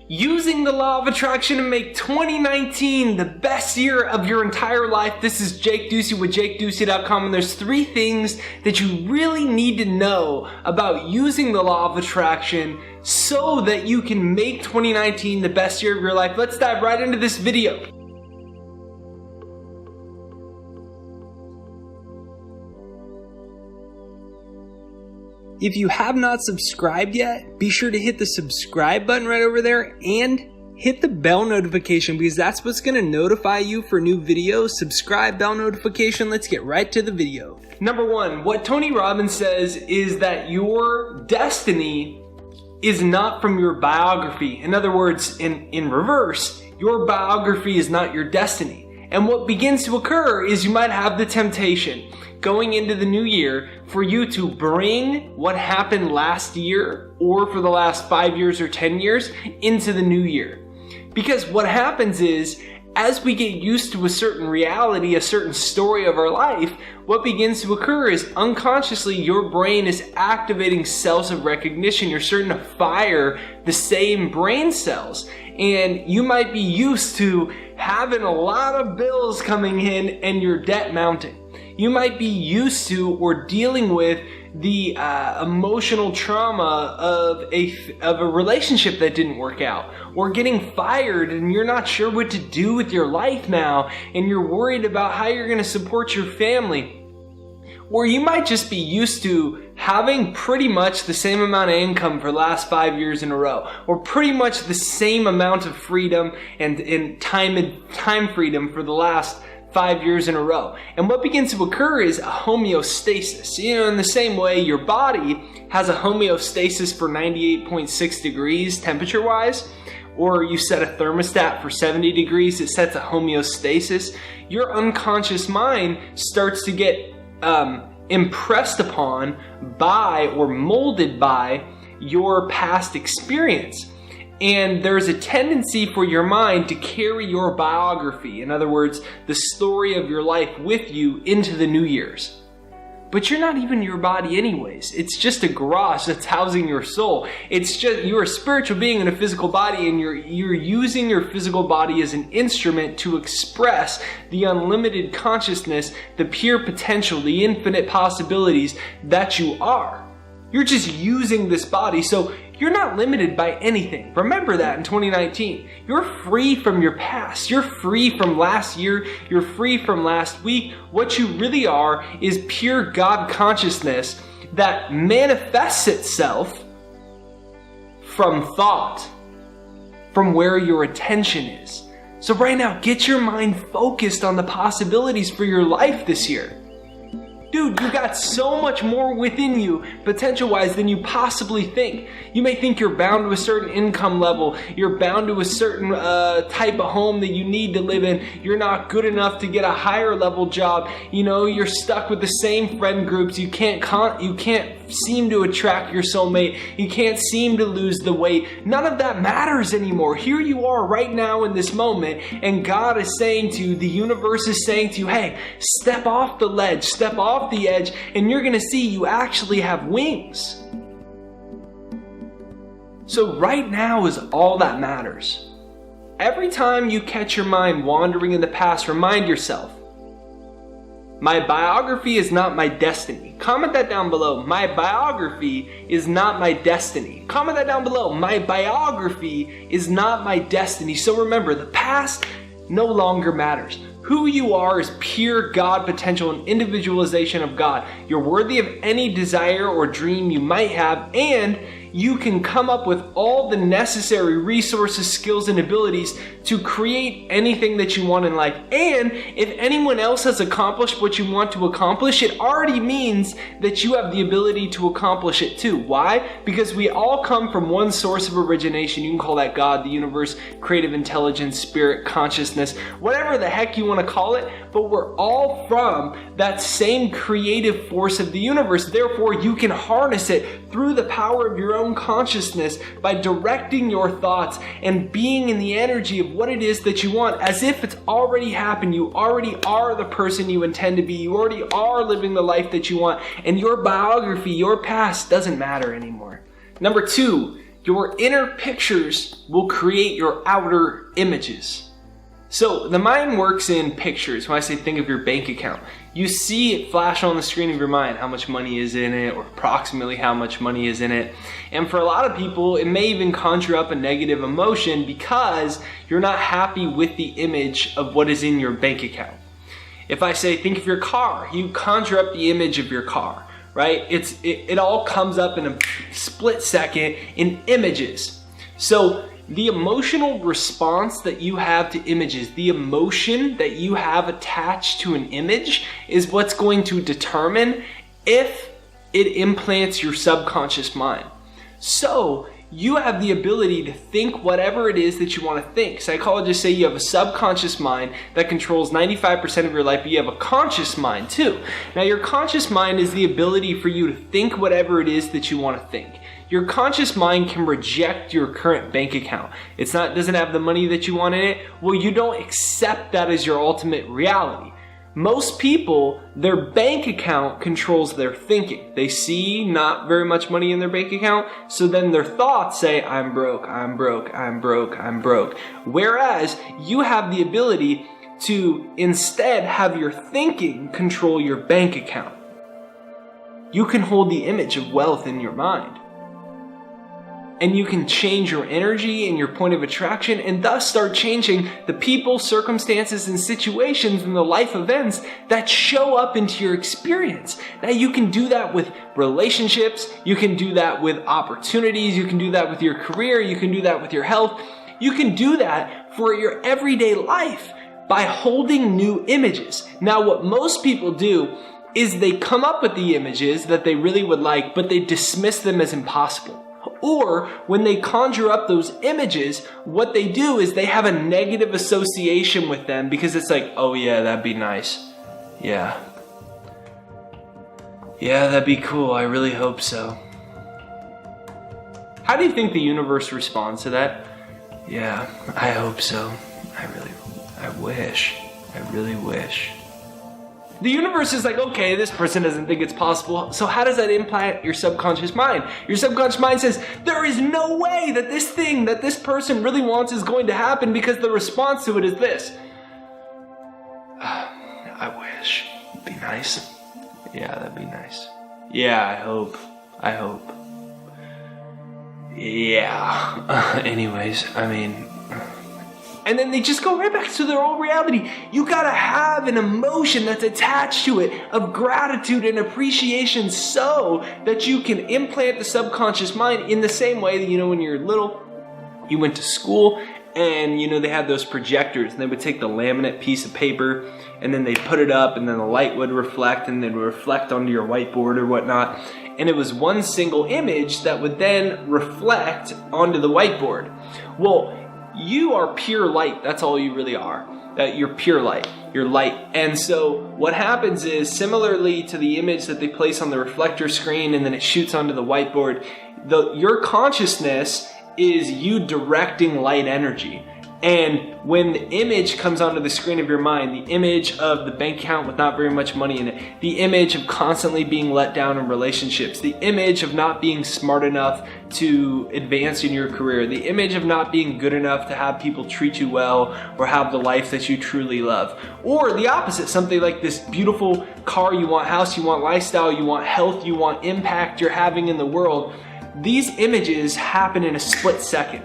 Using the law of attraction to make 2019 the best year of your entire life. This is Jake Ducey with JakeDucey.com, and there's 3 things that you really need to know about using the law of attraction so that you can make 2019 the best year of your life. Let's dive right into this video. If you have not subscribed yet, be sure to hit the subscribe button right over there and hit the bell notification, because that's what's going to notify you for new videos. Subscribe, bell notification. Let's get right to the video. Number 1, what Tony Robbins says is that your destiny is not from your biography. In other words, in reverse, your biography is not your destiny. And what begins to occur is you might have the temptation going into the new year for you to bring what happened last year or for the last 5 years or 10 years into the new year. Because what happens is, as we get used to a certain reality, a certain story of our life, what begins to occur is unconsciously your brain is activating cells of recognition. You're starting to fire the same brain cells. And you might be used to having a lot of bills coming in and your debt mounting. You might be used to or dealing with the emotional trauma of a relationship that didn't work out, or getting fired and you're not sure what to do with your life now, and you're worried about how you're going to support your family. Or you might just be used to having pretty much the same amount of income for the last 5 years in a row, or pretty much the same amount of freedom and time freedom for the last 5 years in a row. And what begins to occur is a homeostasis. In the same way your body has a homeostasis for 98.6 degrees temperature-wise, or you set a thermostat for 70 degrees, it sets a homeostasis. Your unconscious mind starts to get impressed upon by or molded by your past experience. And there's a tendency for your mind to carry your biography, in other words, the story of your life with you into the New Year's. But you're not even your body anyways. It's just a garage that's housing your soul. It's just, you're a spiritual being in a physical body, and you're using your physical body as an instrument to express the unlimited consciousness, the pure potential, the infinite possibilities that you are. You're just using this body, so you're not limited by anything. Remember that in 2019. You're free from your past. You're free from last year. You're free from last week. What you really are is pure God consciousness that manifests itself from thought, from where your attention is. So right now, get your mind focused on the possibilities for your life this year. Dude, you got so much more within you, potential-wise, than you possibly think. You may think you're bound to a certain income level. You're bound to a certain type of home that you need to live in. You're not good enough to get a higher level job. You're stuck with the same friend groups. You can't seem to attract your soulmate. You can't seem to lose the weight. None of that matters anymore. Here you are right now in this moment, and God is saying to you, the universe is saying to you, hey, step off the ledge, step off the edge, and you're going to see you actually have wings. So right now is all that matters. Every time you catch your mind wandering in the past, remind yourself, my biography is not my destiny. Comment that down below. My biography is not my destiny. Comment that down below. My biography is not my destiny. So remember, the past no longer matters. Who you are is pure God potential and individualization of God. You're worthy of any desire or dream you might have, and you can come up with all the necessary resources, skills, and abilities to create anything that you want in life. And if anyone else has accomplished what you want to accomplish, it already means that you have the ability to accomplish it too. Why? Because we all come from one source of origination. You can call that God, the universe, creative intelligence, spirit, consciousness, whatever the heck you want to call it, but we're all from that same creative force of the universe. Therefore, you can harness it through the power of your own consciousness by directing your thoughts and being in the energy of what it is that you want, as if it's already happened. You already are the person you intend to be. You already are living the life that you want, and your biography, your past, doesn't matter anymore. Number 2, your inner pictures will create your outer images. So the mind works in pictures. When I say think of your bank account, you see it flash on the screen of your mind how much money is in it, or approximately how much money is in it. And for a lot of people, it may even conjure up a negative emotion because you're not happy with the image of what is in your bank account. If I say think of your car, you conjure up the image of your car, right? It all comes up in a split second in images. So the emotional response that you have to images, the emotion that you have attached to an image, is what's going to determine if it implants your subconscious mind. So you have the ability to think whatever it is that you want to think. Psychologists say you have a subconscious mind that controls 95% of your life, but you have a conscious mind too. Now, your conscious mind is the ability for you to think whatever it is that you want to think. Your conscious mind can reject your current bank account. Doesn't have the money that you want in it. Well, you don't accept that as your ultimate reality. Most people, their bank account controls their thinking. They see not very much money in their bank account, so then their thoughts say, I'm broke, I'm broke, I'm broke, I'm broke. Whereas you have the ability to instead have your thinking control your bank account. You can hold the image of wealth in your mind. And you can change your energy and your point of attraction, and thus start changing the people, circumstances, and situations and the life events that show up into your experience. Now, you can do that with relationships, you can do that with opportunities, you can do that with your career, you can do that with your health. You can do that for your everyday life by holding new images. Now, what most people do is they come up with the images that they really would like, but they dismiss them as impossible. Or when they conjure up those images, what they do is they have a negative association with them because it's like, oh yeah, that'd be nice. Yeah, that'd be cool. I really hope so. How do you think the universe responds to that? Yeah, I hope so. I really wish. The universe is like, okay, this person doesn't think it's possible. So how does that implant your subconscious mind? Your subconscious mind says, there is no way that this thing that this person really wants is going to happen, because the response to it is this. I wish. It'd be nice. Yeah, that'd be nice. Yeah, I hope. Yeah. Anyways, and then they just go right back to their old reality. You gotta have an emotion that's attached to it of gratitude and appreciation so that you can implant the subconscious mind in the same way that, when you're little, you went to school and, they had those projectors, and they would take the laminate piece of paper and then they'd put it up, and then the light would reflect, and then reflect onto your whiteboard or whatnot. And it was one single image that would then reflect onto the whiteboard. Well, you are pure light. That's all you really are. You're pure light. You're light. And so what happens is, similarly to the image that they place on the reflector screen and then it shoots onto the whiteboard, your consciousness is you directing light energy. And when the image comes onto the screen of your mind, the image of the bank account with not very much money in it, the image of constantly being let down in relationships, the image of not being smart enough to advance in your career, the image of not being good enough to have people treat you well or have the life that you truly love. Or the opposite, something like this beautiful car you want, house you want, lifestyle you want, health you want, impact you're having in the world. These images happen in a split second.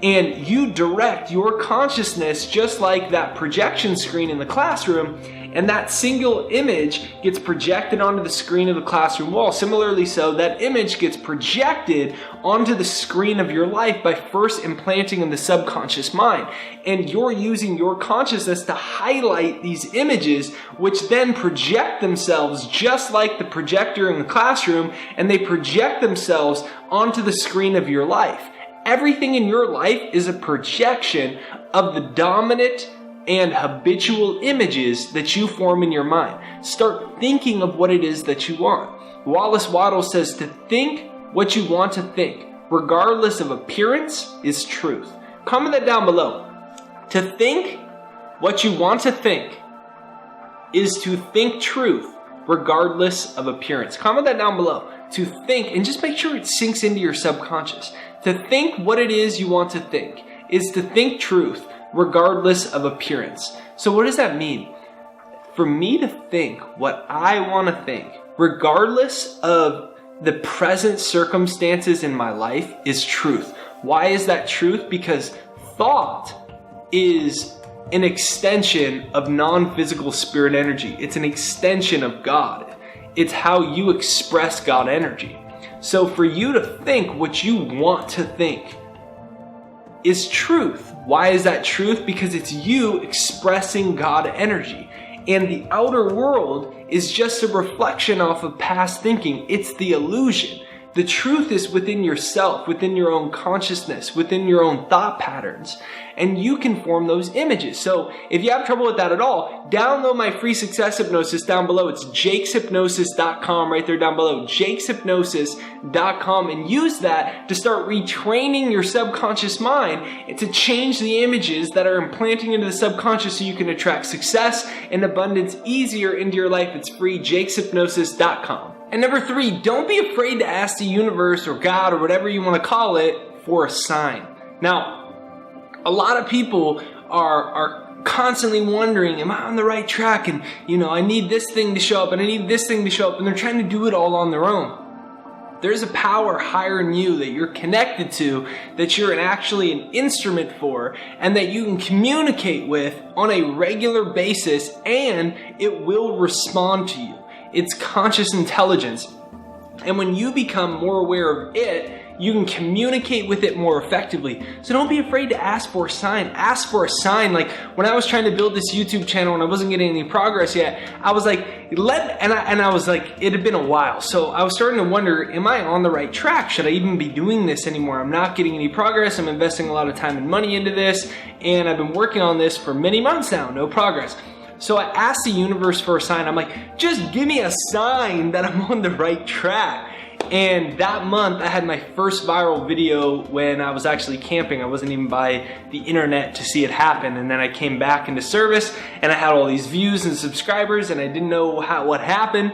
And you direct your consciousness just like that projection screen in the classroom, and that single image gets projected onto the screen of the classroom wall. Similarly so, that image gets projected onto the screen of your life by first implanting in the subconscious mind. And you're using your consciousness to highlight these images, which then project themselves just like the projector in the classroom, and they project themselves onto the screen of your life. Everything in your life is a projection of the dominant and habitual images that you form in your mind. Start thinking of what it is that you want. Wallace Waddell says to think what you want to think, regardless of appearance, is truth. Comment that down below. To think what you want to think is to think truth, regardless of appearance. Comment that down below. To think, and just make sure it sinks into your subconscious. To think what it is you want to think is to think truth regardless of appearance. So what does that mean? For me to think what I want to think, regardless of the present circumstances in my life, is truth. Why is that truth? Because thought is an extension of non-physical spirit energy. It's an extension of God. It's how you express God energy. So for you to think what you want to think is truth. Why is that truth? Because it's you expressing God energy. And the outer world is just a reflection off of past thinking. It's the illusion. The truth is within yourself, within your own consciousness, within your own thought patterns, and you can form those images. So if you have trouble with that at all, download my free success hypnosis down below. It's jakeshypnosis.com right there down below, jakeshypnosis.com, and use that to start retraining your subconscious mind and to change the images that are implanting into the subconscious so you can attract success and abundance easier into your life. It's free, jakeshypnosis.com. And number 3, don't be afraid to ask the universe or God or whatever you want to call it for a sign. Now, a lot of people are constantly wondering, am I on the right track? And, I need this thing to show up and I need this thing to show up, and they're trying to do it all on their own. There's a power higher in you that you're connected to, that you're actually an instrument for, and that you can communicate with on a regular basis, and it will respond to you. It's conscious intelligence. And when you become more aware of it, you can communicate with it more effectively. So don't be afraid to ask for a sign. Ask for a sign. Like when I was trying to build this YouTube channel and I wasn't getting any progress yet, I was like, I was like, it had been a while. So I was starting to wonder, am I on the right track? Should I even be doing this anymore? I'm not getting any progress. I'm investing a lot of time and money into this, and I've been working on this for many months now, no progress. So I asked the universe for a sign. I'm like, just give me a sign that I'm on the right track. And that month I had my first viral video when I was actually camping. I wasn't even by the internet to see it happen. And then I came back into service and I had all these views and subscribers, and I didn't know what happened.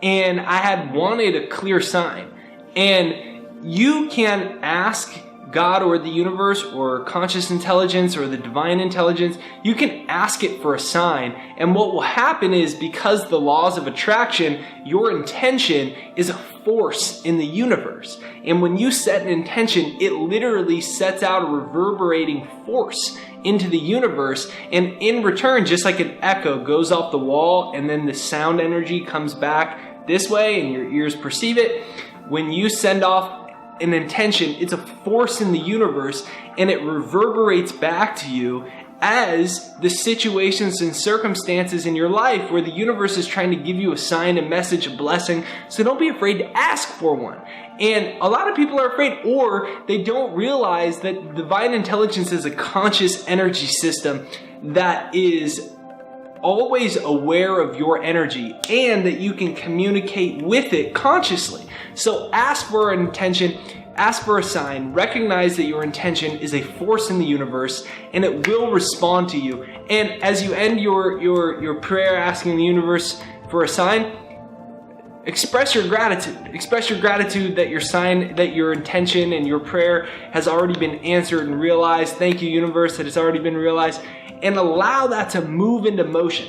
And I had wanted a clear sign. And you can ask God or the universe or conscious intelligence or the divine intelligence, you can ask it for a sign. And what will happen is, because the laws of attraction, your intention is a force in the universe. And when you set an intention, it literally sets out a reverberating force into the universe. And in return, just like an echo goes off the wall and then the sound energy comes back this way and your ears perceive it, when you send off an intention, it's a force in the universe, and it reverberates back to you as the situations and circumstances in your life where the universe is trying to give you a sign, a message, a blessing. So don't be afraid to ask for one. And a lot of people are afraid, or they don't realize that divine intelligence is a conscious energy system that is always aware of your energy, and that you can communicate with it consciously. So ask for an intention, ask for a sign, recognize that your intention is a force in the universe, and it will respond to you. And as you end your prayer asking the universe for a sign, express your gratitude. Express your gratitude that your sign, that your intention and your prayer has already been answered and realized. Thank you, universe, that it's already been realized. And allow that to move into motion.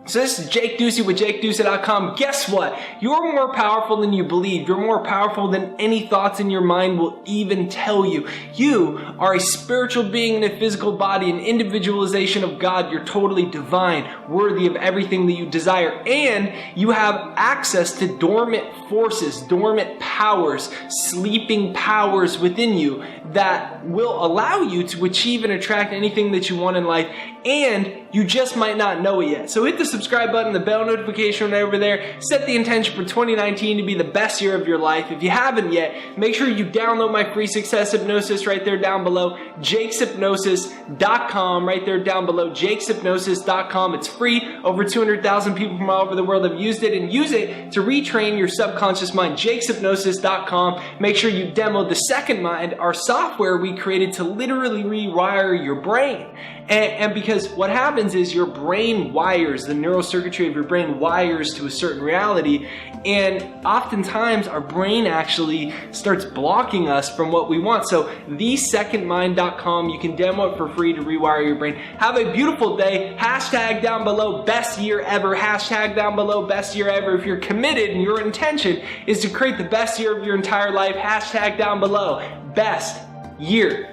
So this is Jake Ducey with JakeDucey.com. Guess what? You're more powerful than you believe. You're more powerful than any thoughts in your mind will even tell you. You are a spiritual being in a physical body, an individualization of God. You're totally divine, worthy of everything that you desire. And you have access to dormant forces, dormant powers, sleeping powers within you that will allow you to achieve and attract anything that you want in life. And you just might not know it yet. So hit the subscribe button, the bell notification right over there. Set the intention for 2019 to be the best year of your life. If you haven't yet, make sure you download my free success hypnosis right there down below. jakeshypnosis.com right there down below. jakeshypnosis.com. It's free. Over 200,000 people from all over the world have used it, and use it to retrain your subconscious mind. jakeshypnosis.com. Make sure you download the Second Mind, our software we created to literally rewire your brain. And because what happens is your brain wires, the neural circuitry of your brain wires to a certain reality, and oftentimes our brain actually starts blocking us from what we want. So thesecondmind.com, you can demo it for free to rewire your brain. Have a beautiful day. Hashtag down below best year ever. Hashtag down below best year ever. If you're committed and your intention is to create the best year of your entire life, hashtag down below best year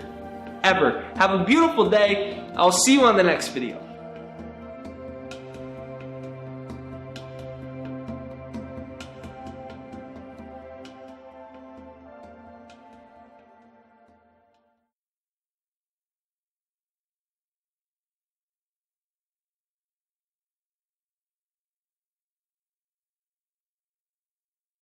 ever. Have a beautiful day. I'll see you on the next video.